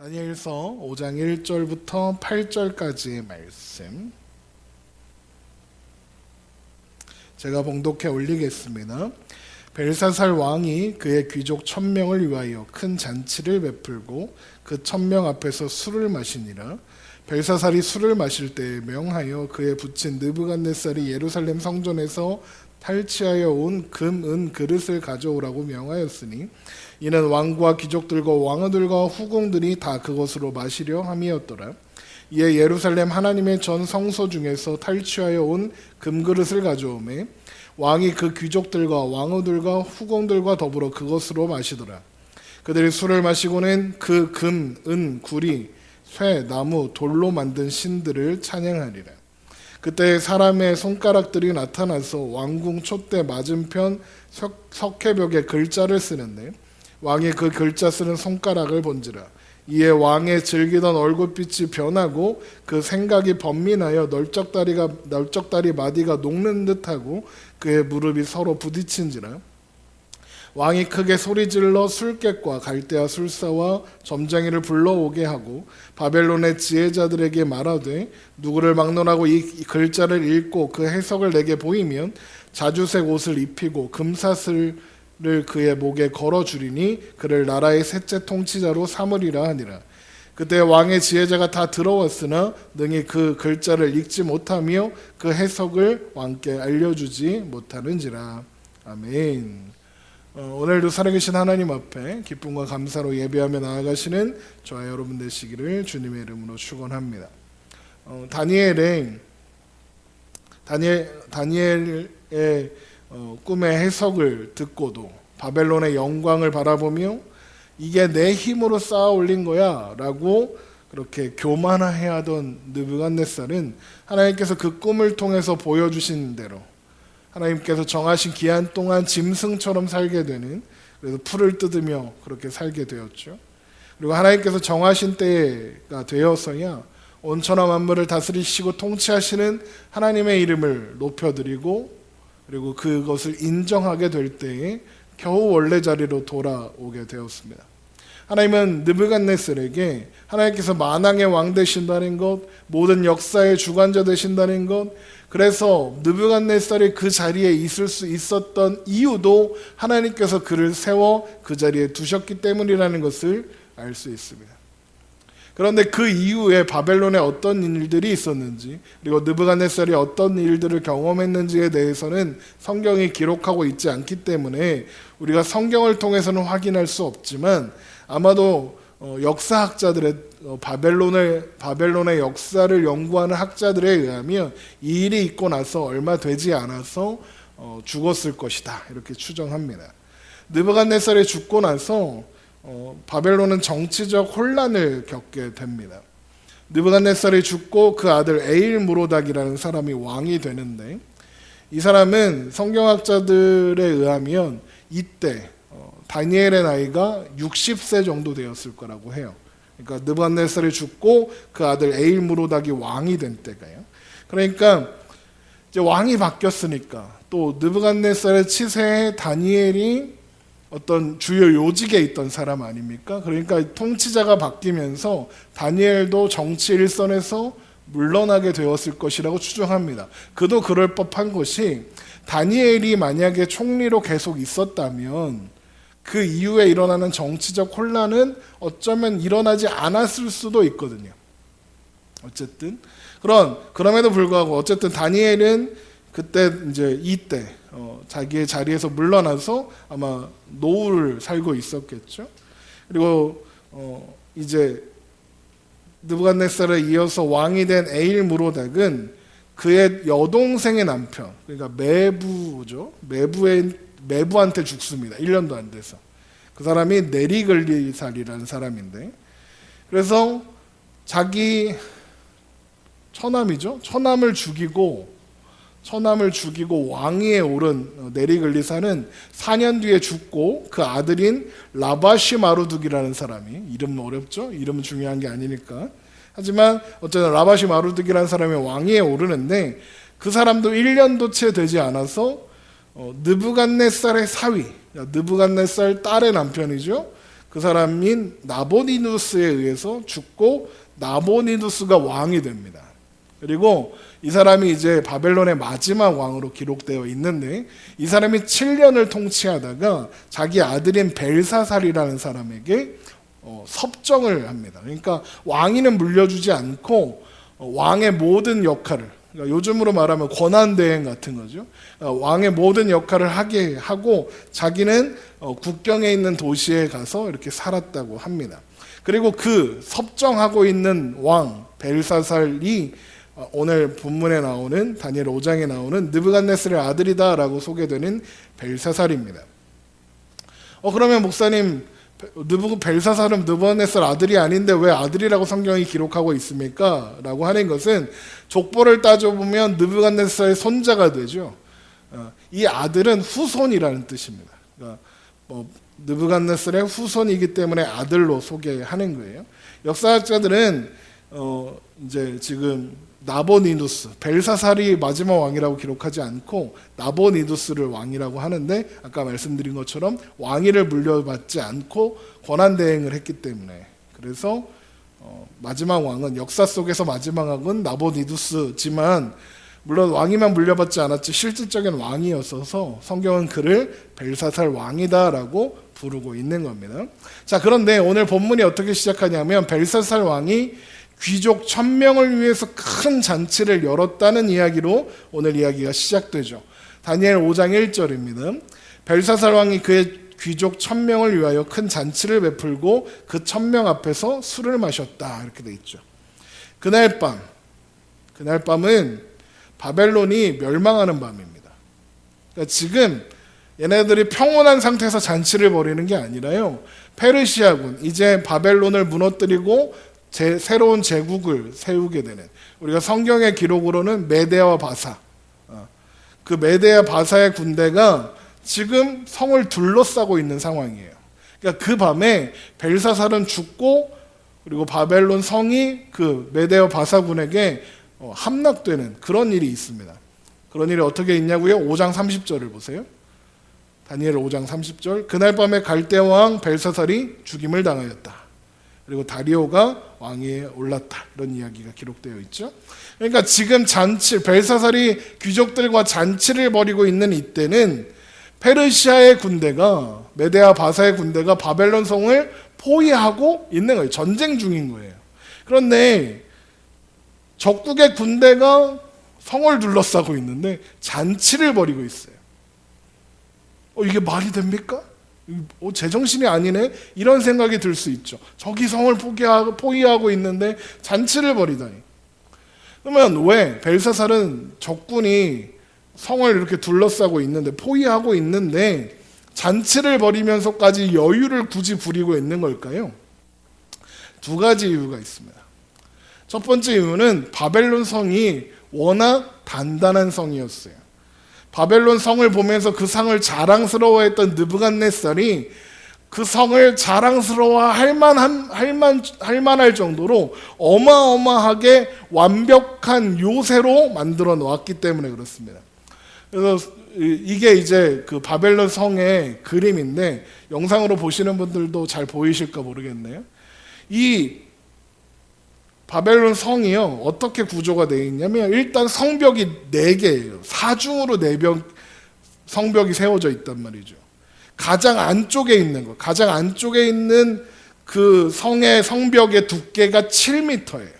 다니엘서 5장 1절부터 8절까지의 말씀 제가 봉독해 올리겠습니다. 벨사살 왕이 그의 귀족 1000명을 위하여 큰 잔치를 베풀고 그 1000명 앞에서 술을 마시니라. 벨사살이 술을 마실 때에 명하여 그의 부친 느부갓네살이 예루살렘 성전에서 탈취하여 온 금, 은 그릇을 가져오라고 명하였으니 이는 왕과 귀족들과 왕후들과 후궁들이 다 그것으로 마시려 함이었더라. 이에 예루살렘 하나님의 전 성소 중에서 탈취하여 온 금그릇을 가져오매 왕이 그 귀족들과 왕후들과 후궁들과 더불어 그것으로 마시더라. 그들이 술을 마시고는 그 금, 은, 구리, 쇠, 나무, 돌로 만든 신들을 찬양하리라. 그때 사람의 손가락들이 나타나서 왕궁 촛대 맞은편 석회벽에 글자를 쓰는데 왕이 그 글자 쓰는 손가락을 본지라. 이에 왕의 즐기던 얼굴빛이 변하고 그 생각이 번민하여 널쩍다리 마디가 녹는 듯하고 그의 무릎이 서로 부딪힌지라. 왕이 크게 소리질러 술객과 갈대아 술사와 점쟁이를 불러오게 하고 바벨론의 지혜자들에게 말하되 누구를 막론하고 이 글자를 읽고 그 해석을 내게 보이면 자주색 옷을 입히고 금사슬을 그의 목에 걸어주리니 그를 나라의 셋째 통치자로 삼으리라 하니라. 그때 왕의 지혜자가 다 들어왔으나 능히 그 글자를 읽지 못하며 그 해석을 왕께 알려주지 못하는지라. 아멘. 오늘도 살아계신 하나님 앞에 기쁨과 감사로 예배하며 나아가시는 저와 여러분 되시기를 주님의 이름으로 축원합니다. 다니엘의 꿈의 해석을 듣고도 바벨론의 영광을 바라보며 이게 내 힘으로 쌓아 올린 거야 라고 그렇게 교만해야 하던 느부갓네살은 하나님께서 그 꿈을 통해서 보여주신 대로 하나님께서 정하신 기한 동안 짐승처럼 살게 되는, 그래서 풀을 뜯으며 그렇게 살게 되었죠. 그리고 하나님께서 정하신 때가 되어서야 온천하 만물을 다스리시고 통치하시는 하나님의 이름을 높여드리고 그리고 그것을 인정하게 될 때에 겨우 원래 자리로 돌아오게 되었습니다. 하나님은 느부갓네살에게 하나님께서 만왕의 왕 되신다는 것, 모든 역사의 주관자 되신다는 것, 그래서 느부갓네살이 그 자리에 있을 수 있었던 이유도 하나님께서 그를 세워 그 자리에 두셨기 때문이라는 것을 알 수 있습니다. 그런데 그 이후에 바벨론에 어떤 일들이 있었는지 그리고 느부갓네살이 어떤 일들을 경험했는지에 대해서는 성경이 기록하고 있지 않기 때문에 우리가 성경을 통해서는 확인할 수 없지만 아마도 역사학자들의 바벨론의 역사를 연구하는 학자들에 의하면 이 일이 있고 나서 얼마 되지 않아서 죽었을 것이다 이렇게 추정합니다. 느부갓네살이 죽고 나서 바벨론은 정치적 혼란을 겪게 됩니다. 느부갓네살이 죽고 그 아들 에일무로닥이라는 사람이 왕이 되는데 이 사람은 성경학자들에 의하면 이때 다니엘의 나이가 60세 정도 되었을 거라고 해요. 그러니까 느부갓네살이 죽고 그 아들 에일무로닥이 왕이 된 때가요. 그러니까 이제 왕이 바뀌었으니까 또 느부갓네살의 치세에 다니엘이 어떤 주요 요직에 있던 사람 아닙니까? 그러니까 통치자가 바뀌면서 다니엘도 정치 일선에서 물러나게 되었을 것이라고 추정합니다. 그도 그럴 법한 것이 다니엘이 만약에 총리로 계속 있었다면 그 이후에 일어나는 정치적 혼란은 어쩌면 일어나지 않았을 수도 있거든요. 어쨌든 그럼에도 불구하고 어쨌든 다니엘은 그때 이제 이때 자기의 자리에서 물러나서 아마 노후를 살고 있었겠죠. 그리고 이제 느부갓네살에 이어서 왕이 된 에일무로닥은 그의 여동생의 남편, 그러니까 메부한테 죽습니다. 1년도 안 돼서. 그 사람이 네리글리살이라는 사람인데, 그래서 자기 처남이죠. 처남을 죽이고 왕위에 오른 네리글리살은 4년 뒤에 죽고 그 아들인 라바시 마루둑이라는 사람이, 이름 어렵죠? 이름은 중요한 게 아니니까. 하지만 어쨌든 라바시 마루둑이라는 사람이 왕위에 오르는데 그 사람도 1년도 채 되지 않아서 느부갓네살의 사위, 느부갓네살 딸의 남편이죠. 그 사람인 나보니누스에 의해서 죽고 나보니누스가 왕이 됩니다. 그리고 이 사람이 이제 바벨론의 마지막 왕으로 기록되어 있는데 이 사람이 7년을 통치하다가 자기 아들인 벨사살이라는 사람에게 섭정을 합니다. 그러니까 왕위는 물려주지 않고 왕의 모든 역할을, 그러니까 요즘으로 말하면 권한대행 같은 거죠. 왕의 모든 역할을 하게 하고 자기는 국경에 있는 도시에 가서 이렇게 살았다고 합니다. 그리고 그 섭정하고 있는 왕 벨사살이 오늘 본문에 나오는 다니엘 5장에 나오는 느부갓네살의 아들이다라고 소개되는 벨사살입니다. 그러면 목사님, 벨사살은 느부갓네살 아들이 아닌데 왜 아들이라고 성경이 기록하고 있습니까? 라고 하는 것은 족보를 따져보면 느부갓네살의 손자가 되죠. 이 아들은 후손이라는 뜻입니다. 그러니까 느부갓네살의 후손이기 때문에 아들로 소개하는 거예요. 역사학자들은 이제 지금 나보니누스, 벨사살이 마지막 왕이라고 기록하지 않고 나보니누스를 왕이라고 하는데 아까 말씀드린 것처럼 왕위를 물려받지 않고 권한대행을 했기 때문에, 그래서 마지막 왕은, 역사 속에서 마지막 왕은 나보니누스지만 물론 왕위만 물려받지 않았지 실질적인 왕이었어서 성경은 그를 벨사살 왕이다라고 부르고 있는 겁니다. 자, 그런데 오늘 본문이 어떻게 시작하냐면 벨사살 왕이 귀족 1000명을 위해서 큰 잔치를 열었다는 이야기로 오늘 이야기가 시작되죠. 다니엘 5장 1절입니다. 벨사살 왕이 그의 귀족 1000명을 위하여 큰 잔치를 베풀고 그 1000명 앞에서 술을 마셨다, 이렇게 돼 있죠. 그날 밤은 바벨론이 멸망하는 밤입니다. 그러니까 지금 얘네들이 평온한 상태에서 잔치를 벌이는 게 아니라요, 페르시아군, 이제 바벨론을 무너뜨리고 새로운 제국을 세우게 되는, 우리가 성경의 기록으로는 메데와 바사, 그 메데와 바사의 군대가 지금 성을 둘러싸고 있는 상황이에요. 그러니까 그 밤에 벨사살은 죽고 그리고 바벨론 성이 그 메데와 바사군에게 함락되는 그런 일이 있습니다. 그런 일이 어떻게 있냐고요? 5장 30절을 보세요. 다니엘 5장 30절. 그날 밤에 갈대 왕 벨사살이 죽임을 당하였다. 그리고 다리오가 왕위에 올랐다. 이런 이야기가 기록되어 있죠. 그러니까 지금 벨사살이 귀족들과 잔치를 벌이고 있는 이때는 페르시아의 군대가, 메데와 바사의 군대가 바벨론 성을 포위하고 있는 거예요. 전쟁 중인 거예요. 그런데 적국의 군대가 성을 둘러싸고 있는데 잔치를 벌이고 있어요. 이게 말이 됩니까? 제정신이 아니네? 이런 생각이 들 수 있죠. 저기 성을 포위하고 있는데 잔치를 벌이다니. 그러면 왜 벨사살은 적군이 성을 이렇게 둘러싸고 있는데, 포위하고 있는데 잔치를 벌이면서까지 여유를 굳이 부리고 있는 걸까요? 두 가지 이유가 있습니다. 첫 번째 이유는 바벨론 성이 워낙 단단한 성이었어요. 바벨론 성을 보면서 그 성을 자랑스러워했던 느부갓네살이 그 성을 자랑스러워할 만할 정도로 어마어마하게 완벽한 요새로 만들어 놓았기 때문에 그렇습니다. 그래서 이게 이제 그 바벨론 성의 그림인데, 영상으로 보시는 분들도 잘 보이실까 모르겠네요. 이 바벨론 성이요, 어떻게 구조가 되어 있냐면 일단 성벽이 4개예요. 사중으로 성벽이 세워져 있단 말이죠. 가장 안쪽에 있는 그 성의 성벽의 두께가 7m예요.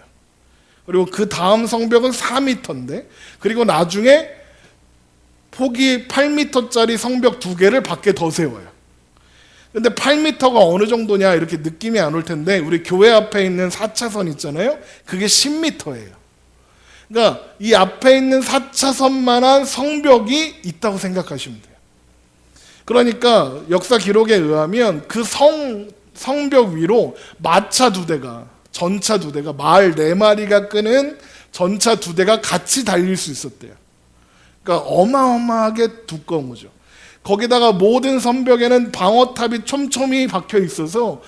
그리고 그 다음 성벽은 4m인데, 그리고 나중에 폭이 8m짜리 성벽 2개를 밖에 더 세워요. 근데 8m가 어느 정도냐 이렇게 느낌이 안 올 텐데, 우리 교회 앞에 있는 4차선 있잖아요. 그게 10m예요. 그러니까 이 앞에 있는 4차선만한 성벽이 있다고 생각하시면 돼요. 그러니까 역사 기록에 의하면 그 성벽 위로 마차 2대가, 전차 2대가, 마을 4마리가 끄는 전차 2대가 같이 달릴 수 있었대요. 그러니까 어마어마하게 두꺼운 거죠. 거기다가 모든 성벽에는 방어탑이 촘촘히 박혀 있어서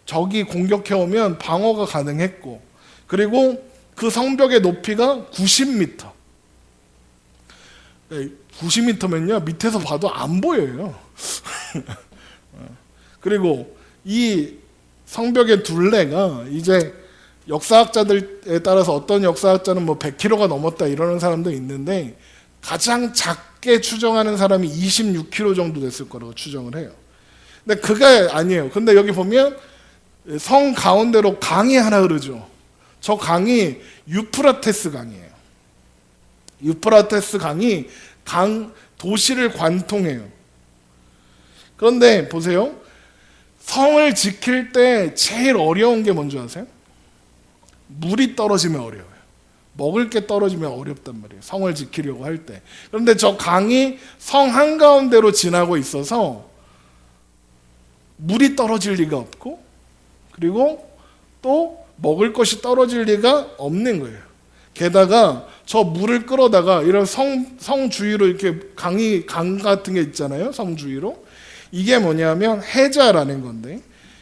적이 공격해오면 방어가 가능했고, 그리고 그 성벽의 높이가 90m. 90m면요 밑에서 봐도 안 보여요. 그리고 이 성벽의 둘레가 이제 역사학자들에 따라서 어떤 역사학자는 뭐 100km가 넘었다 이러는 사람도 있는데 가장 작게 추정하는 사람이 26km 정도 됐을 거라고 추정을 해요. 근데 그게 아니에요. 근데 여기 보면 성 가운데로 강이 하나 흐르죠. 저 강이 유프라테스 강이에요. 유프라테스 강이 도시를 관통해요. 그런데 보세요. 성을 지킬 때 제일 어려운 게 뭔지 아세요? 물이 떨어지면 어려워요. 먹을 게 떨어지면 어렵단 말이에요. 성을 지키려고 할 때. 그런데 저 강이 성 한가운데로 지나고 있어서 물이 떨어질 리가 없고, 그리고 또 먹을 것이 떨어질 리가 없는 거예요. 게다가 저 물을 끌어다가 이런 성 주위로 이렇게 강 같은 게 있잖아요. 성 주위로. 이게 뭐냐면 해자라는 건데,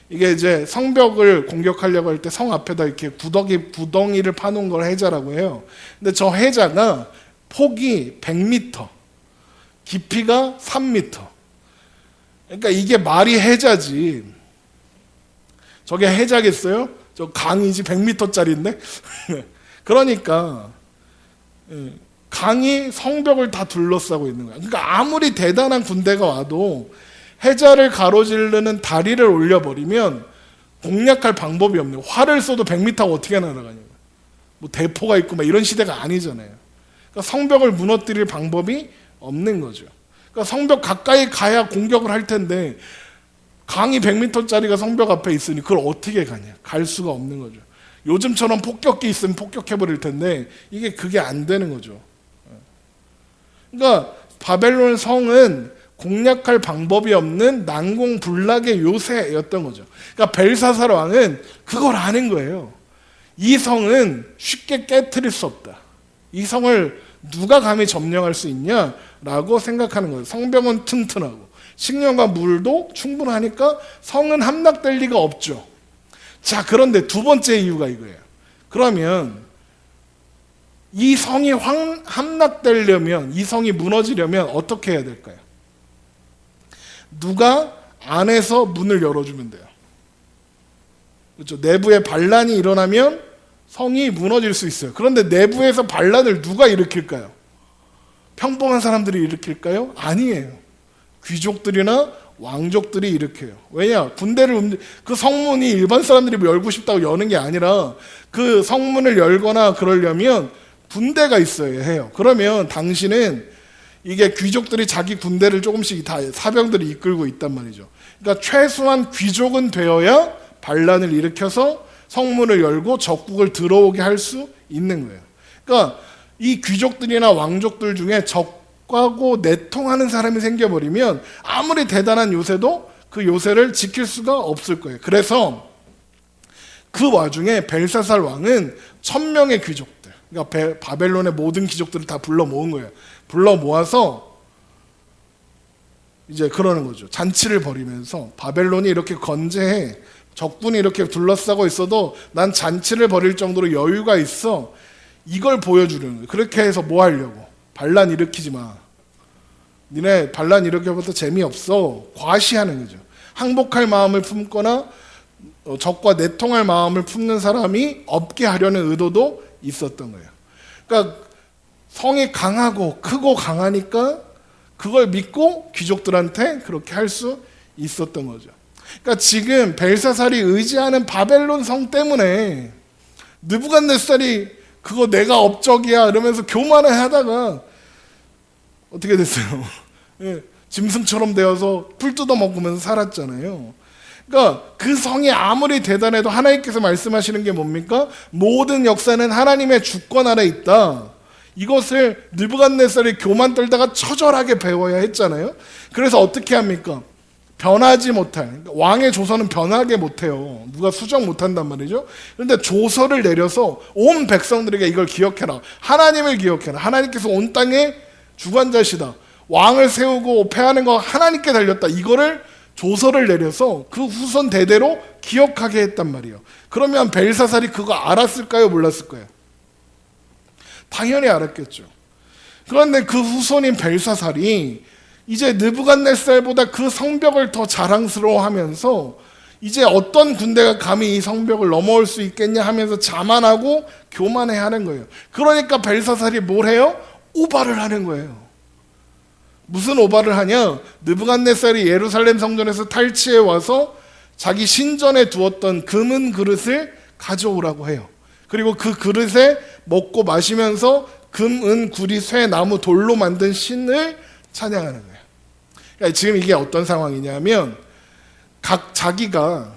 이게 이제 성벽을 공격하려고 할 때 성 앞에다 이렇게 구덩이를 파놓은 걸 해자라고 해요. 근데 저 해자가 폭이 100m, 깊이가 3m. 그러니까 이게 말이 해자지. 저게 해자겠어요? 저 강이지 100m짜리인데. 그러니까 강이 성벽을 다 둘러싸고 있는 거야. 그러니까 아무리 대단한 군대가 와도 해자를 가로지르는 다리를 올려버리면 공략할 방법이 없네요. 활을 쏘도 100m가 어떻게 날아가냐고. 뭐 대포가 있고 막 이런 시대가 아니잖아요. 그러니까 성벽을 무너뜨릴 방법이 없는 거죠. 그러니까 성벽 가까이 가야 공격을 할 텐데 강이 100m짜리가 성벽 앞에 있으니 그걸 어떻게 가냐. 갈 수가 없는 거죠. 요즘처럼 폭격기 있으면 폭격해버릴 텐데 그게 안 되는 거죠. 그러니까 바벨론 성은 공략할 방법이 없는 난공불락의 요새였던 거죠. 그러니까 벨사살 왕은 그걸 아는 거예요. 이 성은 쉽게 깨트릴 수 없다. 이 성을 누가 감히 점령할 수 있냐라고 생각하는 거예요. 성벽은 튼튼하고 식량과 물도 충분하니까 성은 함락될 리가 없죠. 자, 그런데 두 번째 이유가 이거예요. 그러면 이 성이 함락되려면, 이 성이 무너지려면 어떻게 해야 될까요? 누가 안에서 문을 열어주면 돼요. 그렇죠? 내부에 반란이 일어나면 성이 무너질 수 있어요. 그런데 내부에서 반란을 누가 일으킬까요? 평범한 사람들이 일으킬까요? 아니에요. 귀족들이나 왕족들이 일으켜요. 왜냐? 그 성문이 일반 사람들이 열고 싶다고 여는 게 아니라 그 성문을 열거나 그러려면 군대가 있어야 해요. 그러면 당신은 이게 귀족들이 자기 군대를 조금씩 다 사병들이 이끌고 있단 말이죠. 그러니까 최소한 귀족은 되어야 반란을 일으켜서 성문을 열고 적국을 들어오게 할 수 있는 거예요. 그러니까 이 귀족들이나 왕족들 중에 적하고 내통하는 사람이 생겨버리면 아무리 대단한 요새도 그 요새를 지킬 수가 없을 거예요. 그래서 그 와중에 벨사살 왕은 1000명의 귀족들, 그러니까 바벨론의 모든 귀족들을 다 불러 모은 거예요. 불러 모아서 이제 그러는 거죠. 잔치를 벌이면서 바벨론이 이렇게 건재해, 적군이 이렇게 둘러싸고 있어도 난 잔치를 벌일 정도로 여유가 있어. 이걸 보여주려는 거예요. 그렇게 해서 뭐 하려고? 반란 일으키지 마. 니네 반란 일으켜봐도 재미없어. 과시하는 거죠. 항복할 마음을 품거나 적과 내통할 마음을 품는 사람이 없게 하려는 의도도 있었던 거예요. 그러니까 성이 강하고 크고 강하니까 그걸 믿고 귀족들한테 그렇게 할 수 있었던 거죠. 그러니까 지금 벨사살이 의지하는 바벨론 성 때문에 느부갓네살이 그거 내가 업적이야 이러면서 교만을 하다가 어떻게 됐어요? 짐승처럼 되어서 풀 뜯어 먹으면서 살았잖아요. 그러니까 그 성이 아무리 대단해도 하나님께서 말씀하시는 게 뭡니까? 모든 역사는 하나님의 주권 아래 있다. 이것을 느부갓네살이 교만 떨다가 처절하게 배워야 했잖아요. 그래서 어떻게 합니까? 변하지 못할, 왕의 조서는 변하게 못해요. 누가 수정 못한단 말이죠. 그런데 조서를 내려서 온 백성들에게 이걸 기억해라. 하나님을 기억해라. 하나님께서 온 땅의 주관자시다. 왕을 세우고 패하는 거 하나님께 달렸다. 이거를 조서를 내려서 그 후손 대대로 기억하게 했단 말이에요. 그러면 벨사살이 그거 알았을까요? 몰랐을까요? 당연히 알았겠죠. 그런데 그 후손인 벨사살이 이제 느부갓네살보다 그 성벽을 더 자랑스러워하면서 이제 어떤 군대가 감히 이 성벽을 넘어올 수 있겠냐 하면서 자만하고 교만해하는 거예요. 그러니까 벨사살이 뭘 해요? 오바를 하는 거예요. 무슨 오바를 하냐? 느부갓네살이 예루살렘 성전에서 탈취해 와서 자기 신전에 두었던 금은 그릇을 가져오라고 해요. 그리고 그 그릇에 먹고 마시면서 금, 은, 구리, 쇠, 나무, 돌로 만든 신을 찬양하는 거예요. 그러니까 지금 이게 어떤 상황이냐면 각 자기가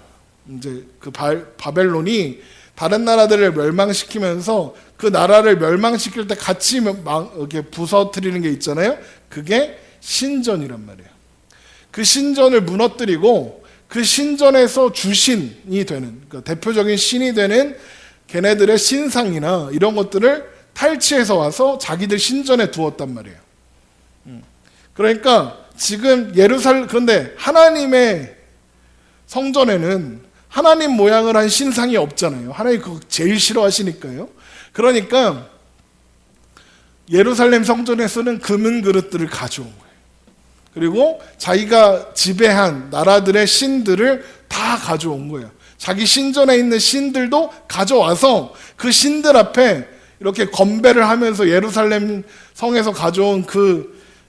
이제 그 바벨론이 다른 나라들을 멸망시키면서 그 나라를 멸망시킬 때 같이 이렇게 부서뜨리는 게 있잖아요. 그게 신전이란 말이에요. 그 신전을 무너뜨리고 그 신전에서 주신이 되는, 그러니까 대표적인 신이 되는 걔네들의 신상이나 이런 것들을 탈취해서 와서 자기들 신전에 두었단 말이에요. 그러니까 지금 그런데 하나님의 성전에는 하나님 모양을 한 신상이 없잖아요. 하나님 그거 제일 싫어하시니까요. 그러니까 예루살렘 성전에서는 금은 그릇들을 가져온 거예요. 그리고 자기가 지배한 나라들의 신들을 다 가져온 거예요. 자기 신전에 있는 신들도 가져와서 그 신들 앞에 이렇게 건배를 하면서 예루살렘 성에서 가져온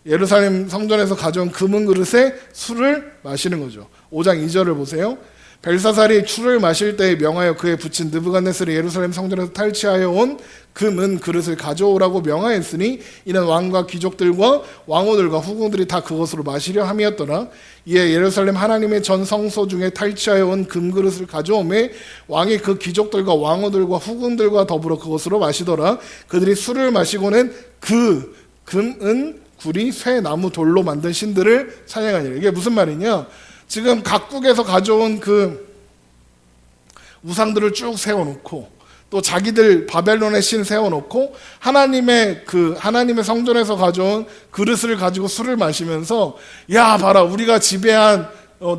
예루살렘 성전에서 가져온 금은 그릇에 술을 마시는 거죠. 5장 2절을 보세요. 벨사살이 술을 마실 때에 명하여 그에 붙인 느부갓네살이 예루살렘 성전에서 탈취하여 온 금은 그릇을 가져오라고 명하였으니 이는 왕과 귀족들과 왕후들과 후궁들이 다 그것으로 마시려 함이었더라. 이에 예루살렘 하나님의 전 성소 중에 탈취하여 온 금그릇을 가져오매 왕이 그 귀족들과 왕후들과 후궁들과 더불어 그것으로 마시더라. 그들이 술을 마시고는 그 금은 구리, 쇠, 나무, 돌로 만든 신들을 찬양하니라. 이게 무슨 말이냐? 지금 각국에서 가져온 그 우상들을 쭉 세워놓고 또 자기들 바벨론의 신 세워놓고 하나님의 성전에서 가져온 그릇을 가지고 술을 마시면서 야 봐라 우리가 지배한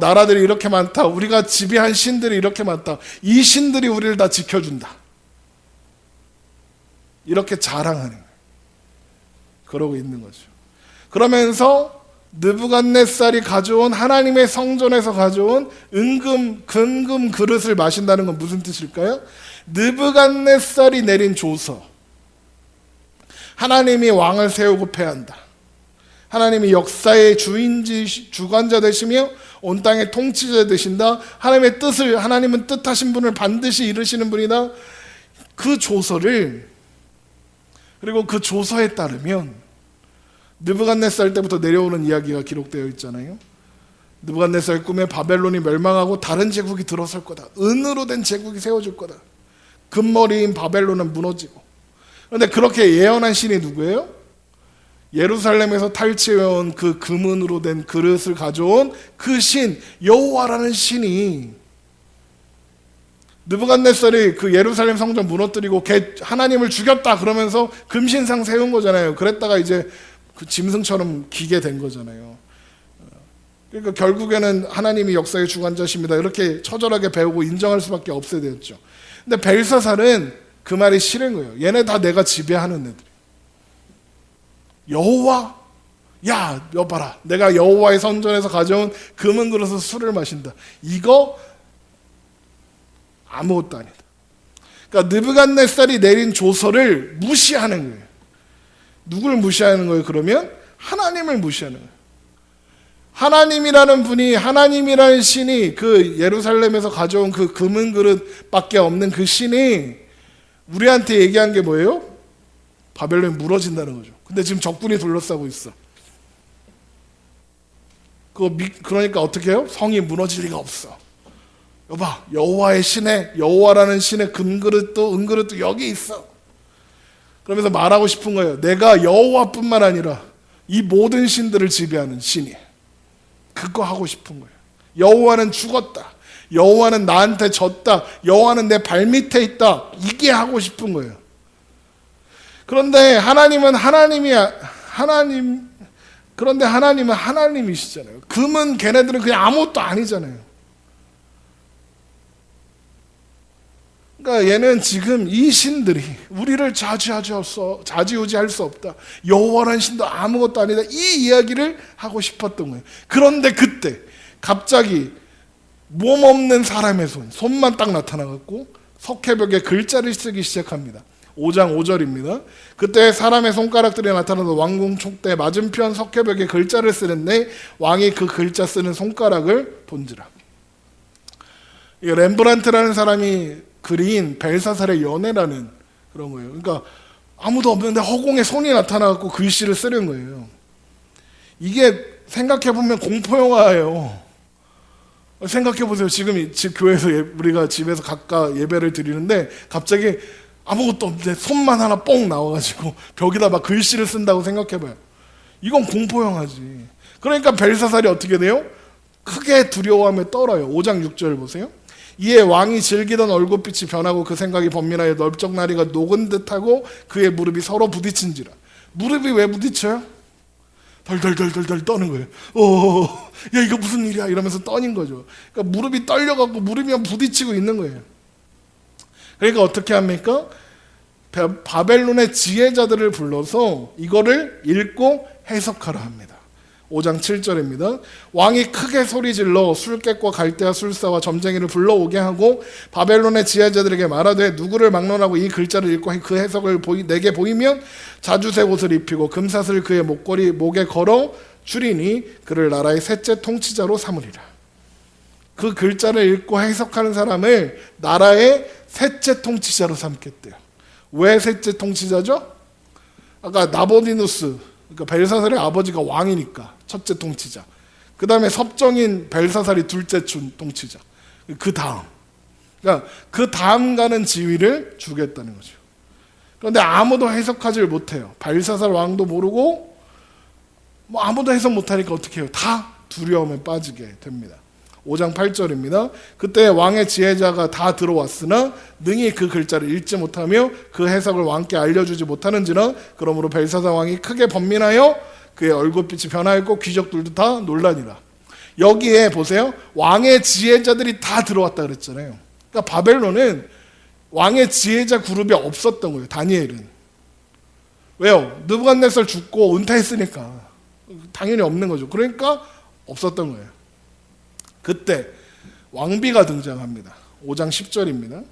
나라들이 이렇게 많다. 우리가 지배한 신들이 이렇게 많다. 이 신들이 우리를 다 지켜준다. 이렇게 자랑하는 거예요. 그러고 있는 거죠. 그러면서 느부갓네살이 가져온 하나님의 성전에서 가져온 금금 그릇을 마신다는 건 무슨 뜻일까요? 느부갓네살이 내린 조서. 하나님이 왕을 세우고 패한다. 하나님이 역사의 주관자 되시며 온 땅의 통치자 되신다. 하나님은 뜻하신 분을 반드시 이루시는 분이다. 그 조서를, 그리고 그 조서에 따르면 느부갓네살 때부터 내려오는 이야기가 기록되어 있잖아요. 느부갓네살 꿈에 바벨론이 멸망하고 다른 제국이 들어설 거다. 은으로 된 제국이 세워질 거다. 금머리인 바벨론은 무너지고. 그런데 그렇게 예언한 신이 누구예요? 예루살렘에서 탈취해온 그 금은으로 된 그릇을 가져온 그 신, 여호와라는 신이 느부갓네살이 그 예루살렘 성전 무너뜨리고 하나님을 죽였다 그러면서 금신상 세운 거잖아요. 그랬다가 이제 그 짐승처럼 기게 된 거잖아요. 그러니까 결국에는 하나님이 역사의 주관자십니다. 이렇게 처절하게 배우고 인정할 수밖에 없어야 되었죠. 근데 벨사살은 그 말이 싫은 거예요. 얘네 다 내가 지배하는 애들. 여호와? 야, 여봐라. 내가 여호와의 성전에서 가져온 금은 그릇에서 술을 마신다. 이거 아무것도 아니다. 그러니까 느부갓네살이 내린 조서를 무시하는 거예요. 누굴 무시하는 거예요? 그러면 하나님을 무시하는 거예요. 하나님이라는 분이, 하나님이라는 신이 그 예루살렘에서 가져온 그 금은 그릇밖에 없는 그 신이 우리한테 얘기한 게 뭐예요? 바벨론이 무너진다는 거죠. 근데 지금 적군이 둘러싸고 있어. 그러니까 어떻게 해요? 성이 무너질 리가 없어. 여봐, 여호와라는 신의 금그릇도 은그릇도 여기 있어. 그러면서 말하고 싶은 거예요. 내가 여호와뿐만 아니라 이 모든 신들을 지배하는 신이. 그거 하고 싶은 거예요. 여호와는 죽었다. 여호와는 나한테 졌다. 여호와는 내 발밑에 있다. 이게 하고 싶은 거예요. 그런데 하나님은 하나님이시잖아요. 금은 걔네들은 그냥 아무것도 아니잖아요. 그러니까 얘는 지금 이 신들이 우리를 좌지우지할 수 없다. 여호와라는 신도 아무것도 아니다. 이 이야기를 하고 싶었던 거예요. 그런데 그때 갑자기 몸 없는 사람의 손만 딱 나타나갖고 석회벽에 글자를 쓰기 시작합니다. 5장 5절입니다. 그때 사람의 손가락들이 나타나서 왕궁 촉대 맞은편 석회벽에 글자를 쓰는데 왕이 그 글자 쓰는 손가락을 본지라. 이 렘브란트라는 사람이 그린 벨사살의 연애라는 그런 거예요. 그러니까 아무도 없는데 허공에 손이 나타나갖고 글씨를 쓰는 거예요. 이게 생각해보면 공포영화예요. 생각해보세요. 지금 교회에서 우리가 집에서 각각 예배를 드리는데 갑자기 아무것도 없는데 손만 하나 뽕 나와가지고 벽에다 막 글씨를 쓴다고 생각해봐요. 이건 공포영화지. 그러니까 벨사살이 어떻게 돼요? 크게 두려워하며 떨어요. 5장 6절 보세요. 이에 왕이 즐기던 얼굴빛이 변하고 그 생각이 번민하여 넓적나리가 녹은 듯하고 그의 무릎이 서로 부딪힌지라. 무릎이 왜 부딪혀요? 덜덜덜덜 떠는 거예요. 야 이거 무슨 일이야 이러면서 떠는 거죠. 그러니까 무릎이 떨려갖고 무릎이 부딪히고 있는 거예요. 그러니까 어떻게 합니까? 바벨론의 지혜자들을 불러서 이거를 읽고 해석하라 합니다. 5장 7절입니다. 왕이 크게 소리질러 술객과 갈대아 술사와 점쟁이를 불러오게 하고 바벨론의 지혜자들에게 말하되 누구를 막론하고 이 글자를 읽고 그 해석을 내게 보이면 자주색 옷을 입히고 금사슬 그의 목에 걸어 주리니 그를 나라의 셋째 통치자로 삼으리라. 그 글자를 읽고 해석하는 사람을 나라의 셋째 통치자로 삼겠대요. 왜 셋째 통치자죠? 아까 나보디누스, 그러니까 벨사살의 아버지가 왕이니까 첫째 통치자. 그 다음에 섭정인 벨사살이 둘째 통치자. 그 다음. 그러니까 그 다음 가는 지위를 주겠다는 거죠. 그런데 아무도 해석하지를 못해요. 벨사살 왕도 모르고 뭐 아무도 해석 못하니까 어떻게 해요? 다 두려움에 빠지게 됩니다. 5장 8절입니다. 그때 왕의 지혜자가 다 들어왔으나 능히 그 글자를 읽지 못하며 그 해석을 왕께 알려주지 못하는지라. 그러므로 벨사살 왕이 크게 번민하여 그의 얼굴빛이 변하였고 귀족들도 다 놀라니라. 여기에 보세요. 왕의 지혜자들이 다 들어왔다 그랬잖아요. 그러니까 바벨론은 왕의 지혜자 그룹이 없었던 거예요. 다니엘은. 왜요? 느부갓네살 죽고 은퇴했으니까 당연히 없는 거죠. 그러니까 없었던 거예요. 그때 왕비가 등장합니다. 5장 10절입니다.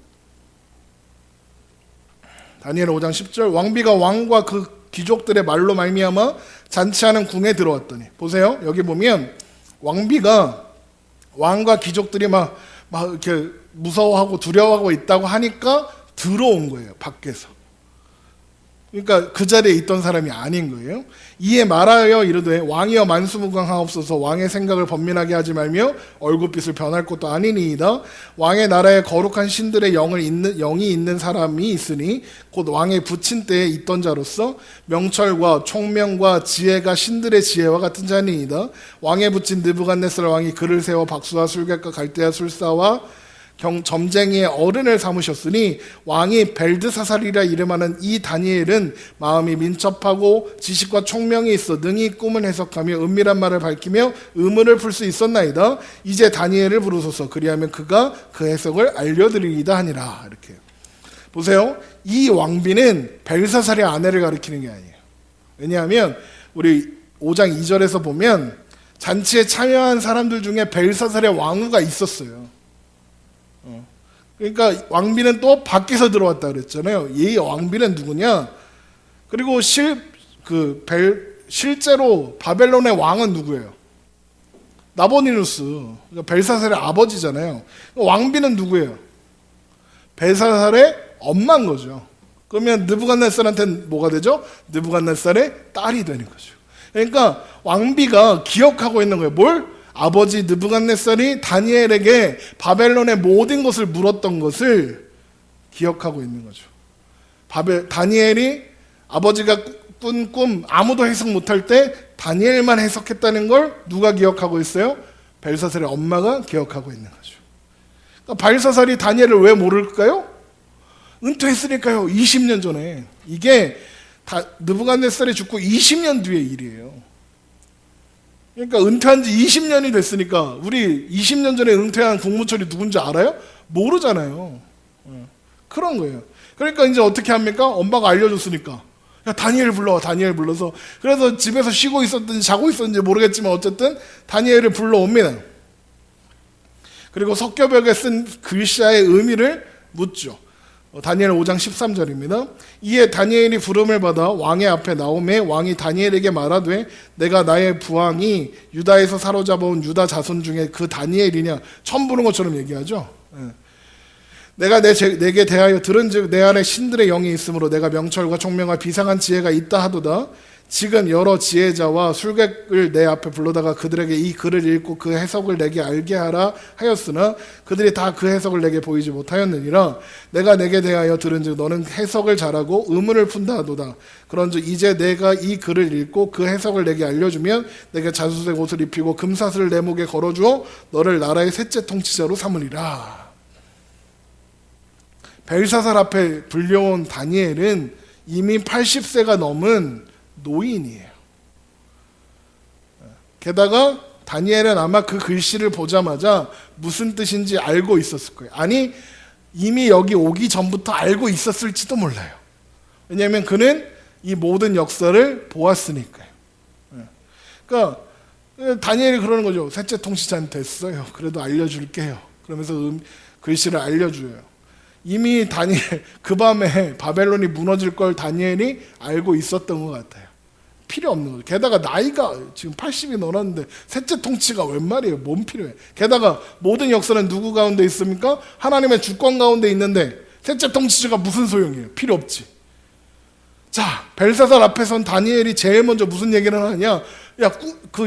다니엘 5장 10절. 왕비가 왕과 그 귀족들의 말로 말미암아 잔치하는 궁에 들어왔더니, 보세요. 여기 보면 왕비가 왕과 귀족들이 막 이렇게 무서워하고 두려워하고 있다고 하니까 들어온 거예요. 밖에서. 그러니까 그 자리에 있던 사람이 아닌 거예요. 이에 말하여 이르되 왕이여 만수무강하옵소서. 왕의 생각을 번민하게 하지 말며 얼굴빛을 변할 것도 아니니이다. 왕의 나라에 거룩한 신들의 영이 있는 사람이 있으니 곧 왕의 부친 때에 있던 자로서 명철과 총명과 지혜가 신들의 지혜와 같은 자니이다. 왕의 부친 느부갓네살 왕이 그를 세워 박수와 술객과 갈대아 술사와 점쟁이의 어른을 삼으셨으니 왕이 벨드사살이라 이름하는 이 다니엘은 마음이 민첩하고 지식과 총명이 있어 능히 꿈을 해석하며 은밀한 말을 밝히며 의문을 풀 수 있었나이다. 이제 다니엘을 부르소서. 그리하면 그가 그 해석을 알려드리리다 하니라. 이렇게 보세요. 이 왕비는 벨사살의 아내를 가리키는 게 아니에요. 왜냐하면 우리 5장 2절에서 보면 잔치에 참여한 사람들 중에 벨사살의 왕후가 있었어요. 그러니까 왕비는 또 밖에서 들어왔다 그랬잖아요. 이 왕비는 누구냐? 그리고 실제로 바벨론의 왕은 누구예요? 나보니누스, 그러니까 벨사살의 아버지잖아요. 왕비는 누구예요? 벨사살의 엄마인 거죠. 그러면 느부갓네살한테는 뭐가 되죠? 느부갓네살의 딸이 되는 거죠. 그러니까 왕비가 기억하고 있는 거예요. 뭘? 아버지 느부갓네살이 다니엘에게 바벨론의 모든 것을 물었던 것을 기억하고 있는 거죠. 다니엘이 아버지가 꾼 꿈 아무도 해석 못할 때 다니엘만 해석했다는 걸 누가 기억하고 있어요? 벨사살의 엄마가 기억하고 있는 거죠. 그러니까 벨사살이 다니엘을 왜 모를까요? 은퇴했으니까요. 20년 전에. 이게 느부갓네살이 죽고 20년 뒤의 일이에요. 그러니까 은퇴한 지 20년이 됐으니까 우리 20년 전에 은퇴한 국무철이 누군지 알아요? 모르잖아요. 그런 거예요. 그러니까 이제 어떻게 합니까? 엄마가 알려줬으니까. 야, 다니엘 불러. 다니엘 불러서. 그래서 집에서 쉬고 있었든지 자고 있었는지 모르겠지만 어쨌든 다니엘을 불러옵니다. 그리고 석겨벽에 쓴 글자의 의미를 묻죠. 다니엘 5장 13절입니다. 이에 다니엘이 부름을 받아 왕의 앞에 나오매 왕이 다니엘에게 말하되 내가 나의 부왕이 유다에서 사로잡아온 유다 자손 중에 그 다니엘이냐. 처음 보는 것처럼 얘기하죠. 내가 내게 대하여 들은즉 내 안에 신들의 영이 있으므로 내가 명철과 총명과 비상한 지혜가 있다 하도다. 지금 여러 지혜자와 술객을 내 앞에 불러다가 그들에게 이 글을 읽고 그 해석을 내게 알게 하라 하였으나 그들이 다 그 해석을 내게 보이지 못하였느니라. 내가 내게 대하여 들은즉 너는 해석을 잘하고 의문을 푼다 하도다. 그런즉 이제 내가 이 글을 읽고 그 해석을 내게 알려주면 내가 자수색 옷을 입히고 금사슬을 내 목에 걸어주어 너를 나라의 셋째 통치자로 삼으리라. 벨사살 앞에 불려온 다니엘은 이미 80세가 넘은 노인이에요. 게다가 다니엘은 아마 그 글씨를 보자마자 무슨 뜻인지 알고 있었을 거예요. 아니, 이미 여기 오기 전부터 알고 있었을지도 몰라요. 왜냐하면 그는 이 모든 역사를 보았으니까요. 그러니까 다니엘이 그러는 거죠. 셋째 통치자는 됐어요. 그래도 알려줄게요. 그러면서 글씨를 알려줘요. 이미 다니엘 그 밤에 바벨론이 무너질 걸 다니엘이 알고 있었던 것 같아요. 필요 없는 거죠. 게다가 나이가 지금 80이 넘었는데 셋째 통치가 웬 말이에요. 뭔 필요해. 게다가 모든 역사는 누구 가운데 있습니까? 하나님의 주권 가운데 있는데 셋째 통치자가 무슨 소용이에요. 필요 없지. 자, 벨사살 앞에 선 다니엘이 제일 먼저 무슨 얘기를 하냐. 야,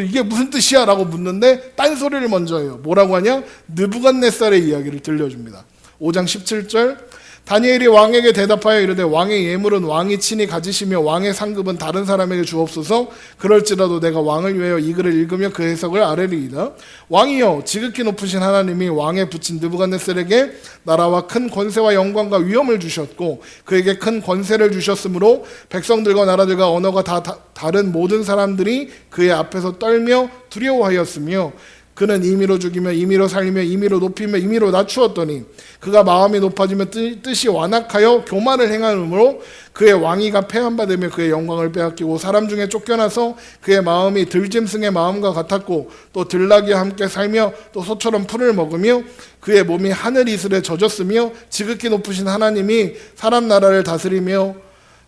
이게 무슨 뜻이야? 라고 묻는데 딴소리를 먼저 해요. 뭐라고 하냐? 느부갓네살의 이야기를 들려줍니다. 5장 17절 다니엘이 왕에게 대답하여 이르되 왕의 예물은 왕이 친히 가지시며 왕의 상급은 다른 사람에게 주옵소서. 그럴지라도 내가 왕을 위하여 이 글을 읽으며 그 해석을 아뢰리이다. 왕이여 지극히 높으신 하나님이 왕에 붙인 느부갓네살에게 나라와 큰 권세와 영광과 위엄을 주셨고 그에게 큰 권세를 주셨으므로 백성들과 나라들과 언어가 다 다른 모든 사람들이 그의 앞에서 떨며 두려워하였으며 그는 임의로 죽이며 임의로 살리며 임의로 높이며 임의로 낮추었더니 그가 마음이 높아지며 뜻이 완악하여 교만을 행하므로 그의 왕위가 폐한받으며 그의 영광을 빼앗기고 사람 중에 쫓겨나서 그의 마음이 들짐승의 마음과 같았고 또 들나귀와 함께 살며 또 소처럼 풀을 먹으며 그의 몸이 하늘 이슬에 젖었으며 지극히 높으신 하나님이 사람 나라를 다스리며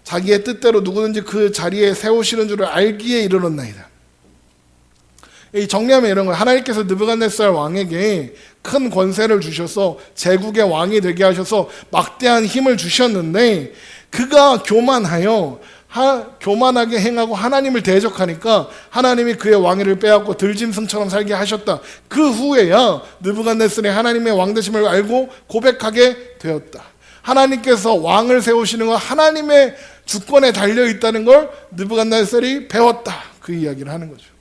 자기의 뜻대로 누구든지 그 자리에 세우시는 줄을 알기에 이르렀나이다. 이 정리하면 이런 거예요. 하나님께서 느부갓네살 왕에게 큰 권세를 주셔서 제국의 왕이 되게 하셔서 막대한 힘을 주셨는데 그가 교만하게 행하고 하나님을 대적하니까 하나님이 그의 왕위를 빼앗고 들짐승처럼 살게 하셨다. 그 후에야 느부갓네살이 하나님의 왕되심을 알고 고백하게 되었다. 하나님께서 왕을 세우시는 건 하나님의 주권에 달려있다는 걸 느부갓네살이 배웠다. 그 이야기를 하는 거죠.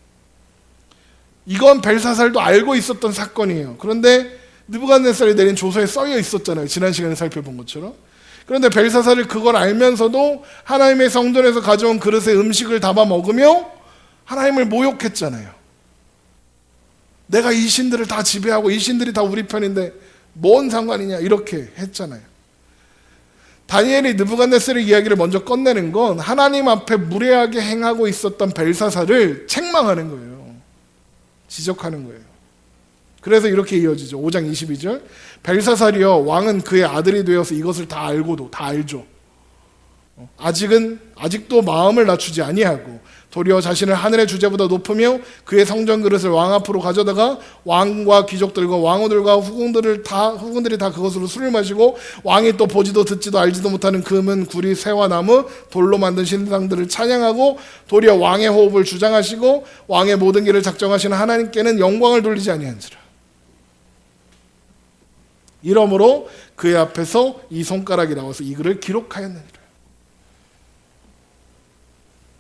이건 벨사살도 알고 있었던 사건이에요. 그런데 느부갓네살이 내린 조서에 써여 있었잖아요. 지난 시간에 살펴본 것처럼. 그런데 벨사살이 그걸 알면서도 하나님의 성전에서 가져온 그릇에 음식을 담아 먹으며 하나님을 모욕했잖아요. 내가 이 신들을 다 지배하고 이 신들이 다 우리 편인데 뭔 상관이냐 이렇게 했잖아요. 다니엘이 느부갓네살의 이야기를 먼저 꺼내는 건 하나님 앞에 무례하게 행하고 있었던 벨사살을 책망하는 거예요. 지적하는 거예요. 그래서 이렇게 이어지죠. 5장 22절 벨사살이여 왕은 그의 아들이 되어서 이것을 다 알고도 다 알죠. 아직도 마음을 낮추지 아니하고 도리어 자신을 하늘의 주제보다 높으며 그의 성전 그릇을 왕 앞으로 가져다가 왕과 귀족들과 왕후들과 후궁들이 다 그것으로 술을 마시고 왕이 또 보지도 듣지도 알지도 못하는 금은 구리 새와 나무 돌로 만든 신상들을 찬양하고 도리어 왕의 호흡을 주장하시고 왕의 모든 길을 작정하시는 하나님께는 영광을 돌리지 아니한지라. 이러므로 그의 앞에서 이 손가락이 나와서 이 글을 기록하였느니라.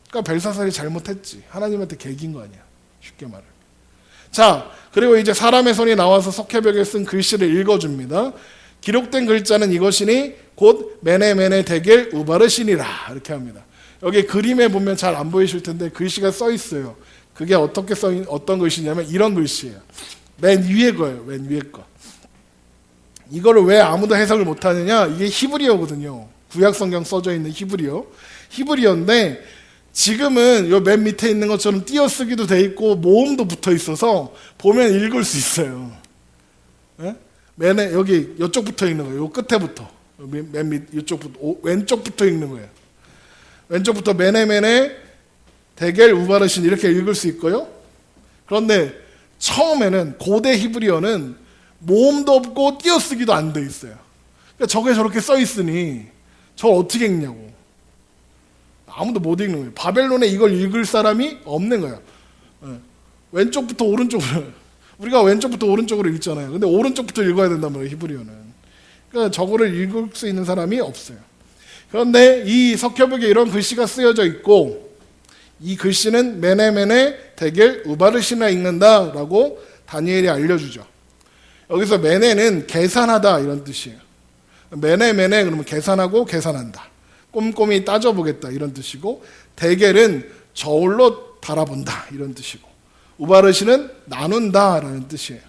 그러니까 벨사살이 잘못했지. 하나님한테 개긴 거 아니야. 쉽게 말하면. 자, 그리고 이제 사람의 손이 나와서 석회벽에 쓴 글씨를 읽어줍니다. 기록된 글자는 이것이니 곧 메네메네 데겔 우바르시니라 이렇게 합니다. 여기 그림에 보면 잘 안 보이실 텐데 글씨가 써 있어요. 그게 어떤 글씨냐면 이런 글씨예요. 맨 위에 거예요. 맨 위에 거. 이거를 왜 아무도 해석을 못하느냐? 이게 히브리어거든요. 구약 성경 써져 있는 히브리어인데 지금은 요 맨 밑에 있는 것처럼 띄어쓰기도 돼 있고 모음도 붙어 있어서 보면 읽을 수 있어요. 예? 맨에 여기 이쪽 붙어 있는 거예요. 요 끝에부터 맨 밑 이쪽부터 왼쪽부터 읽는 거예요. 왼쪽부터 메네 데겔 우바르신 이렇게 읽을 수 있고요. 그런데 처음에는 고대 히브리어는 모음도 없고 띄어쓰기도 안 돼 있어요. 그러니까 저게 저렇게 써 있으니 저걸 어떻게 읽냐고. 아무도 못 읽는 거예요. 바벨론에 이걸 읽을 사람이 없는 거예요. 왼쪽부터 오른쪽으로 우리가 왼쪽부터 오른쪽으로 읽잖아요. 근데 오른쪽부터 읽어야 된단 말이에요. 히브리어는. 그러니까 저거를 읽을 수 있는 사람이 없어요. 그런데 이 석회벽에 이런 글씨가 쓰여져 있고 이 글씨는 메네 데겔 우바르시나 읽는다라고 다니엘이 알려주죠. 여기서 메네는 계산하다 이런 뜻이에요. 메네 그러면 계산하고 계산한다. 꼼꼼히 따져보겠다 이런 뜻이고 데겔은 저울로 달아본다 이런 뜻이고 우바르시는 나눈다라는 뜻이에요.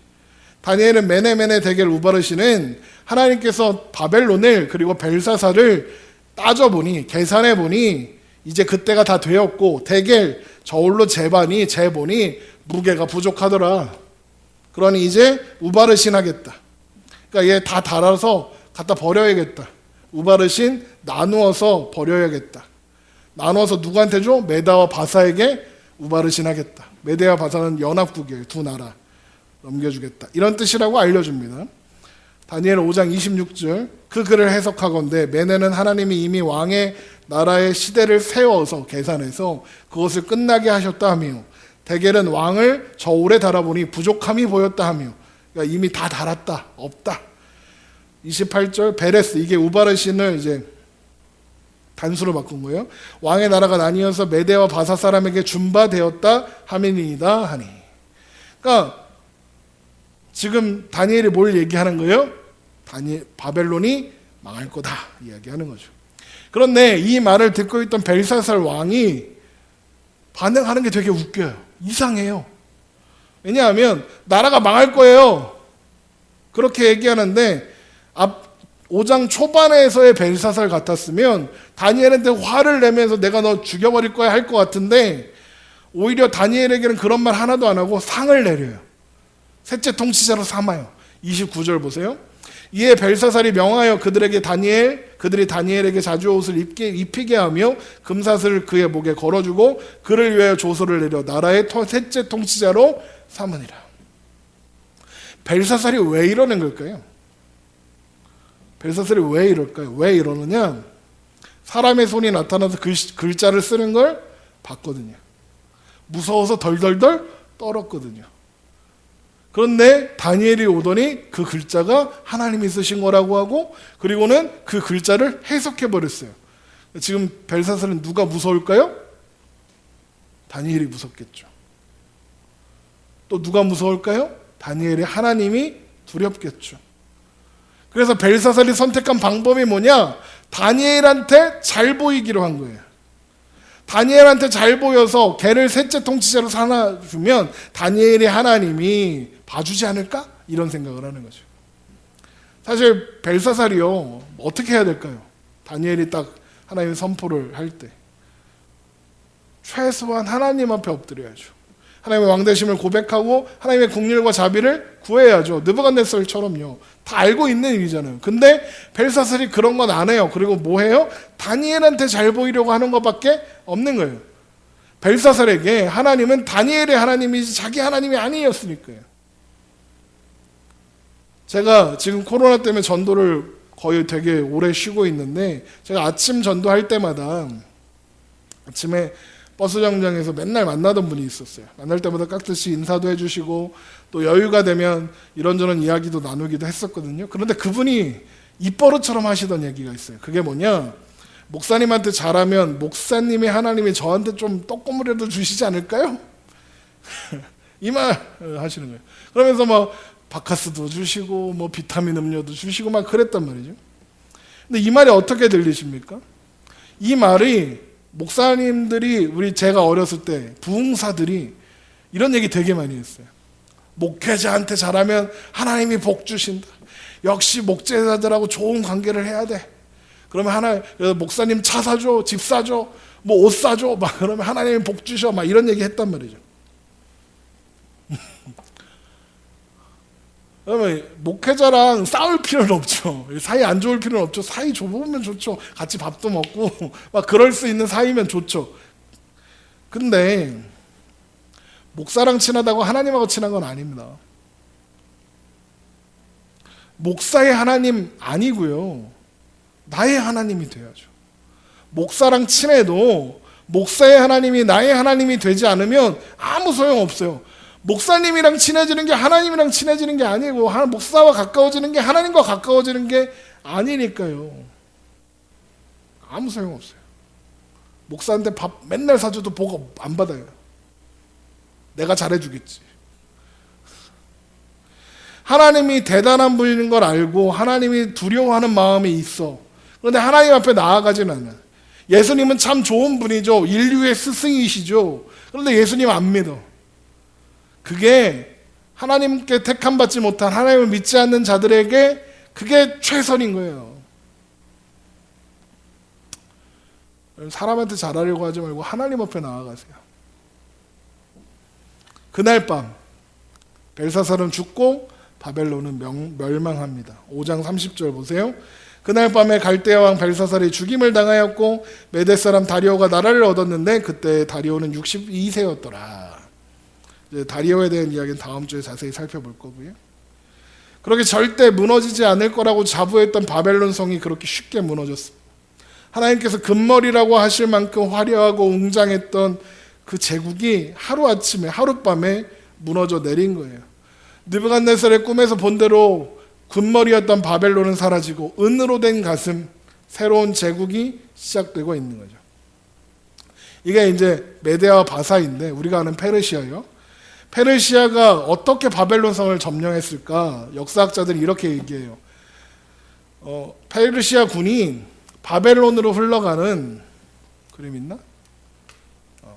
다니엘은 메네 데겔 우바르시는 하나님께서 바벨론을 그리고 벨사사를 따져보니 계산해보니 이제 그때가 다 되었고 데겔 저울로 재보니 무게가 부족하더라. 그러니 이제 우바르신 하겠다. 그러니까 얘 다 달아서 갖다 버려야겠다. 우바르신 나누어서 버려야겠다. 나누어서 누구한테 줘? 메다와 바사에게 우바르신 하겠다. 메대와 바사는 연합국이에요. 두 나라 넘겨주겠다. 이런 뜻이라고 알려줍니다. 다니엘 5장 26절 그 글을 해석하건대 메네는 하나님이 이미 왕의 나라의 시대를 세워서 계산해서 그것을 끝나게 하셨다 하며 데겔은 왕을 저울에 달아보니 부족함이 보였다 하며 그러니까 이미 다 달았다. 없다. 28절 베레스 이게 우바르신을 이제 단수로 바꾼 거예요. 왕의 나라가 나뉘어서 메대와 바사 사람에게 준바되었다 하미니이다 하니. 그러니까 지금 다니엘이 뭘 얘기하는 거예요? 바벨론이 망할 거다 이야기하는 거죠. 그런데 이 말을 듣고 있던 벨사살 왕이 반응하는 게 되게 웃겨요. 이상해요. 왜냐하면 나라가 망할 거예요. 그렇게 얘기하는데 5장 초반에서의 벨사살 같았으면 다니엘한테 화를 내면서 내가 너 죽여버릴 거야 할 것 같은데 오히려 다니엘에게는 그런 말 하나도 안 하고 상을 내려요. 셋째 통치자로 삼아요. 29절 보세요. 이에 벨사살이 명하여 그들이 다니엘에게 자주옷을 입히게 하며 금사슬을 그의 목에 걸어주고 그를 위하여 조서를 내려 나라의 셋째 통치자로 삼으니라. 벨사살이 왜 이러는 걸까요? 벨사살이 왜 이럴까요? 왜 이러느냐? 사람의 손이 나타나서 글자를 쓰는 걸 봤거든요. 무서워서 덜덜덜 떨었거든요. 그런데 다니엘이 오더니 그 글자가 하나님이 쓰신 거라고 하고 그리고는 그 글자를 해석해 버렸어요. 지금 벨사살은 누가 무서울까요? 다니엘이 무섭겠죠. 또 누가 무서울까요? 다니엘이 하나님이 두렵겠죠. 그래서 벨사살이 선택한 방법이 뭐냐? 다니엘한테 잘 보이기로 한 거예요. 다니엘한테 잘 보여서 걔를 셋째 통치자로 삼아주면 다니엘이 하나님이 봐주지 않을까? 이런 생각을 하는 거죠. 사실 벨사살이요 어떻게 해야 될까요? 다니엘이 딱 하나님의 선포를 할 때 최소한 하나님 앞에 엎드려야죠. 하나님의 왕되심을 고백하고 하나님의 국률과 자비를 구해야죠. 느부갓네살처럼요. 다 알고 있는 일이잖아요. 근데 벨사살이 그런 건 안 해요. 그리고 뭐 해요? 다니엘한테 잘 보이려고 하는 것밖에 없는 거예요. 벨사살에게 하나님은 다니엘의 하나님이지 자기 하나님이 아니었으니까요. 제가 지금 코로나 때문에 전도를 거의 되게 오래 쉬고 있는데 제가 아침 전도할 때마다 아침에 버스 정장에서 맨날 만나던 분이 있었어요. 만날 때마다 깍듯이 인사도 해주시고 또 여유가 되면 이런저런 이야기도 나누기도 했었거든요. 그런데 그분이 입버릇처럼 하시던 얘기가 있어요. 그게 뭐냐? 목사님한테 잘하면 목사님의 하나님이 저한테 좀 떡고물이라도 주시지 않을까요? 이 말 하시는 거예요. 그러면서 뭐 바카스도 주시고 뭐 비타민 음료도 주시고 막 그랬단 말이죠. 근데 이 말이 어떻게 들리십니까? 이 말이 목사님들이 제가 어렸을 때 부흥사들이 이런 얘기 되게 많이 했어요. 목회자한테 잘하면 하나님이 복 주신다. 역시 목재자들하고 좋은 관계를 해야 돼. 그러면 목사님 차 사줘, 집 사줘, 뭐 옷 사줘, 막 그러면 하나님이 복 주셔, 막 이런 얘기 했단 말이죠. 그러면 목회자랑 싸울 필요는 없죠. 사이 안 좋을 필요는 없죠. 사이 좋으면 좋죠. 같이 밥도 먹고 막 그럴 수 있는 사이면 좋죠. 근데 목사랑 친하다고 하나님하고 친한 건 아닙니다. 목사의 하나님 아니고요. 나의 하나님이 돼야죠. 목사랑 친해도 목사의 하나님이 나의 하나님이 되지 않으면 아무 소용없어요. 목사님이랑 친해지는 게 하나님이랑 친해지는 게 아니고 목사와 가까워지는 게 하나님과 가까워지는 게 아니니까요. 아무 소용없어요. 목사한테 밥 맨날 사줘도 복 안 받아요. 내가 잘해주겠지. 하나님이 대단한 분인 걸 알고 하나님이 두려워하는 마음이 있어. 그런데 하나님 앞에 나아가지는 않아요. 예수님은 참 좋은 분이죠. 인류의 스승이시죠. 그런데 예수님 안 믿어. 그게 하나님께 택함받지 못한, 하나님을 믿지 않는 자들에게 그게 최선인 거예요. 사람한테 잘하려고 하지 말고 하나님 앞에 나아가세요. 그날 밤 벨사살은 죽고 바벨론은 멸망합니다. 5장 30절 보세요. 그날 밤에 갈대아 왕 벨사살이 죽임을 당하였고 메대 사람 다리오가 나라를 얻었는데 그때 다리오는 62세였더라. 다리오에 대한 이야기는 다음 주에 자세히 살펴볼 거고요. 그렇게 절대 무너지지 않을 거라고 자부했던 바벨론 성이 그렇게 쉽게 무너졌습니다. 하나님께서 금머리라고 하실 만큼 화려하고 웅장했던 그 제국이 하루아침에 하룻밤에 무너져 내린 거예요. 느부갓네살의 꿈에서 본 대로 금머리였던 바벨론은 사라지고 은으로 된 가슴, 새로운 제국이 시작되고 있는 거죠. 이게 이제 메데와 바사인데 우리가 아는 페르시아요. 페르시아가 어떻게 바벨론 성을 점령했을까? 역사학자들이 이렇게 얘기해요. 페르시아 군이 바벨론으로 흘러가는 그림 있나?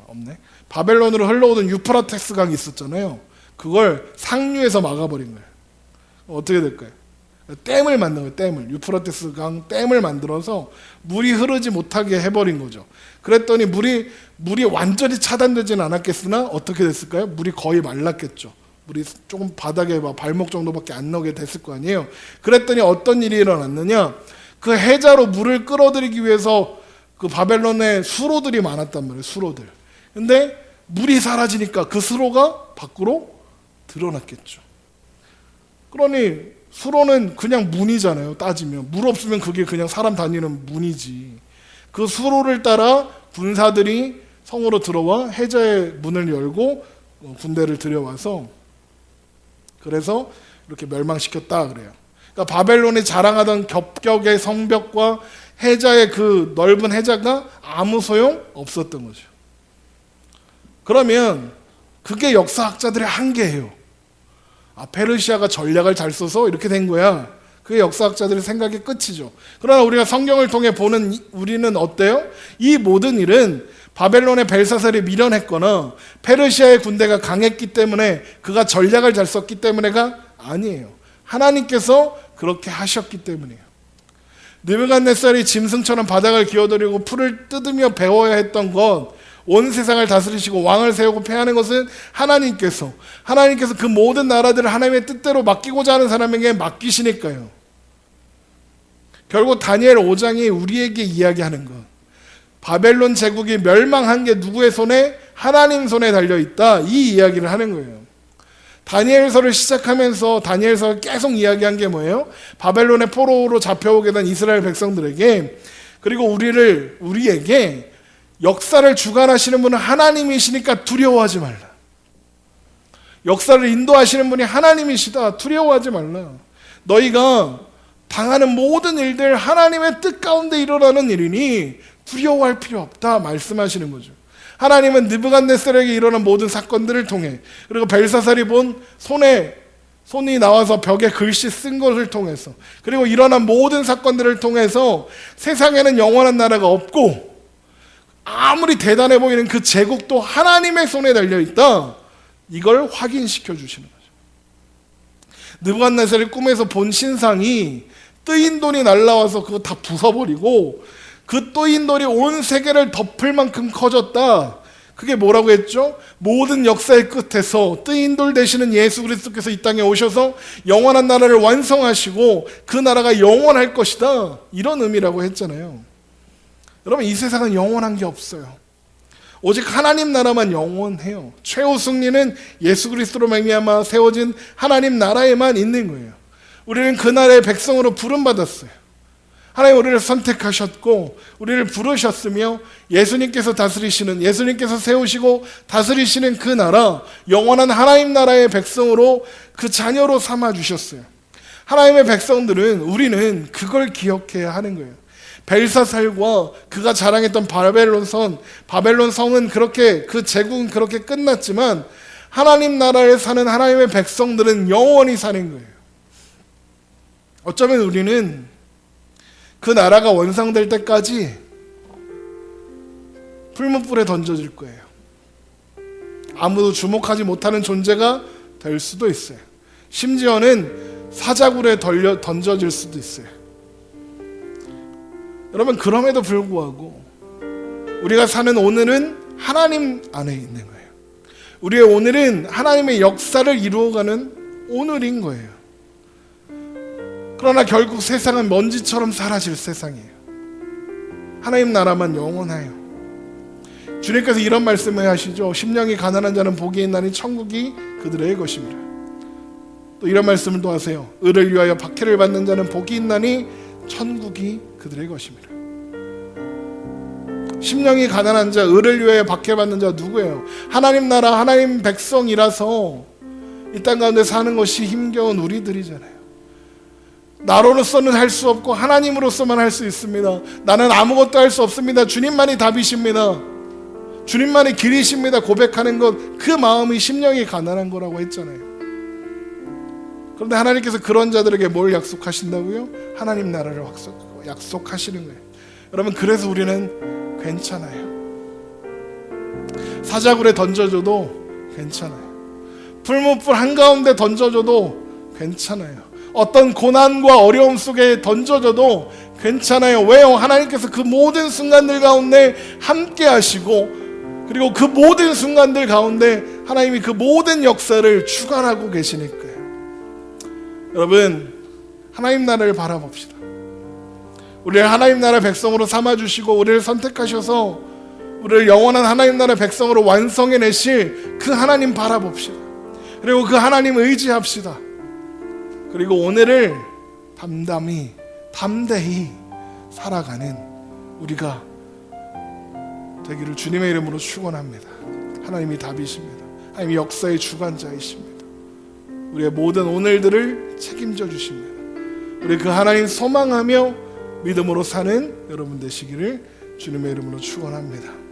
없네. 바벨론으로 흘러오던 유프라테스 강이 있었잖아요. 그걸 상류에서 막아버린 거예요. 어떻게 될까요? 댐을 만든 거예요. 댐을. 유프라테스 강 댐을 만들어서 물이 흐르지 못하게 해버린 거죠. 그랬더니 물이 완전히 차단되지는 않았겠으나 어떻게 됐을까요? 물이 거의 말랐겠죠. 물이 조금 바닥에 발목 정도밖에 안 나오게 됐을 거 아니에요. 그랬더니 어떤 일이 일어났느냐? 그 해자로 물을 끌어들이기 위해서 그 바벨론에 수로들이 많았단 말이에요. 수로들. 근데 물이 사라지니까 그 수로가 밖으로 드러났겠죠. 그러니 수로는 그냥 문이잖아요. 따지면 물 없으면 그게 그냥 사람 다니는 문이지. 그 수로를 따라 군사들이 성으로 들어와 해자의 문을 열고 군대를 들여와서 그래서 이렇게 멸망시켰다 그래요. 그러니까 바벨론이 자랑하던 겹겹의 성벽과 해자의 그 넓은 해자가 아무 소용 없었던 거죠. 그러면 그게 역사학자들의 한계예요. 페르시아가 전략을 잘 써서 이렇게 된 거야. 그게 역사학자들의 생각의 끝이죠. 그러나 우리가 성경을 통해 보는 우리는 어때요? 이 모든 일은 바벨론의 벨사살이 밀어냈거나 페르시아의 군대가 강했기 때문에 그가 전략을 잘 썼기 때문에가 아니에요. 하나님께서 그렇게 하셨기 때문이에요. 느부갓네살이 짐승처럼 바닥을 기어들이고 풀을 뜯으며 배워야 했던 것, 온 세상을 다스리시고 왕을 세우고 패하는 것은 하나님께서 그 모든 나라들을 하나님의 뜻대로 맡기고자 하는 사람에게 맡기시니까요. 결국 다니엘 5장이 우리에게 이야기하는 것, 바벨론 제국이 멸망한 게 누구의 손에? 하나님 손에 달려있다, 이 이야기를 하는 거예요. 다니엘서를 시작하면서 다니엘서를 계속 이야기한 게 뭐예요? 바벨론의 포로로 잡혀오게 된 이스라엘 백성들에게, 그리고 우리에게 역사를 주관하시는 분은 하나님이시니까 두려워하지 말라. 역사를 인도하시는 분이 하나님이시다. 두려워하지 말라. 너희가 당하는 모든 일들 하나님의 뜻 가운데 일어나는 일이니 두려워할 필요 없다 말씀하시는 거죠. 하나님은 느부갓네살에게 일어난 모든 사건들을 통해, 그리고 벨사살이 본 손이 나와서 벽에 글씨 쓴 것을 통해서, 그리고 일어난 모든 사건들을 통해서 세상에는 영원한 나라가 없고 아무리 대단해 보이는 그 제국도 하나님의 손에 달려있다, 이걸 확인시켜 주시는 거죠. 느부갓네살이 꿈에서 본 신상이 뜨인 돌이 날라와서 그거 다 부숴버리고 그 뜨인 돌이 온 세계를 덮을 만큼 커졌다. 그게 뭐라고 했죠? 모든 역사의 끝에서 뜨인 돌 되시는 예수 그리스도께서 이 땅에 오셔서 영원한 나라를 완성하시고 그 나라가 영원할 것이다. 이런 의미라고 했잖아요. 여러분, 이 세상은 영원한 게 없어요. 오직 하나님 나라만 영원해요. 최후 승리는 예수 그리스도로 말미암아 세워진 하나님 나라에만 있는 거예요. 우리는 그 나라의 백성으로 부름받았어요. 하나님 우리를 선택하셨고 우리를 부르셨으며 예수님께서 다스리시는, 예수님께서 세우시고 다스리시는 그 나라, 영원한 하나님 나라의 백성으로 그 자녀로 삼아주셨어요. 하나님의 백성들은, 우리는 그걸 기억해야 하는 거예요. 벨사살과 그가 자랑했던 바벨론 성은 그렇게, 그 제국은 그렇게 끝났지만 하나님 나라에 사는 하나님의 백성들은 영원히 사는 거예요. 어쩌면 우리는 그 나라가 완성될 때까지 풀무불에 던져질 거예요. 아무도 주목하지 못하는 존재가 될 수도 있어요. 심지어는 사자굴에 던져질 수도 있어요. 여러분, 그럼에도 불구하고 우리가 사는 오늘은 하나님 안에 있는 거예요. 우리의 오늘은 하나님의 역사를 이루어가는 오늘인 거예요. 그러나 결국 세상은 먼지처럼 사라질 세상이에요. 하나님 나라만 영원해요. 주님께서 이런 말씀을 하시죠. 심령이 가난한 자는 복이 있나니 천국이 그들의 것입니다. 또 이런 말씀을 또 하세요. 의를 위하여 박해를 받는 자는 복이 있나니 천국이 그들의 것입니다. 심령이 가난한 자, 의를 위하여 박해받는 자 누구예요? 하나님 나라, 하나님 백성이라서 이 땅 가운데 사는 것이 힘겨운 우리들이잖아요. 나로서는 할 수 없고 하나님으로서만 할 수 있습니다. 나는 아무것도 할 수 없습니다. 주님만이 답이십니다. 주님만이 길이십니다. 고백하는 것, 그 마음이 심령이 가난한 거라고 했잖아요. 그런데 하나님께서 그런 자들에게 뭘 약속하신다고요? 하나님 나라를 약속하시는 거예요. 여러분, 그래서 우리는 괜찮아요. 사자굴에 던져줘도 괜찮아요. 풀무불 한가운데 던져줘도 괜찮아요. 어떤 고난과 어려움 속에 던져줘도 괜찮아요. 왜요? 하나님께서 그 모든 순간들 가운데 함께 하시고, 그리고 그 모든 순간들 가운데 하나님이 그 모든 역사를 주관하고 계시니까요. 여러분, 하나님 나라를 바라봅시다. 우리를 하나님 나라 백성으로 삼아주시고 우리를 선택하셔서 우리를 영원한 하나님 나라 백성으로 완성해내실 그 하나님 바라봅시다. 그리고 그 하나님 의지합시다. 그리고 오늘을 담대히 살아가는 우리가 되기를 주님의 이름으로 축원합니다. 하나님이 답이십니다. 하나님이 역사의 주관자이십니다. 우리의 모든 오늘들을 책임져 주십니다. 우리 그 하나님 소망하며 믿음으로 사는 여러분 되시기를 주님의 이름으로 축원합니다.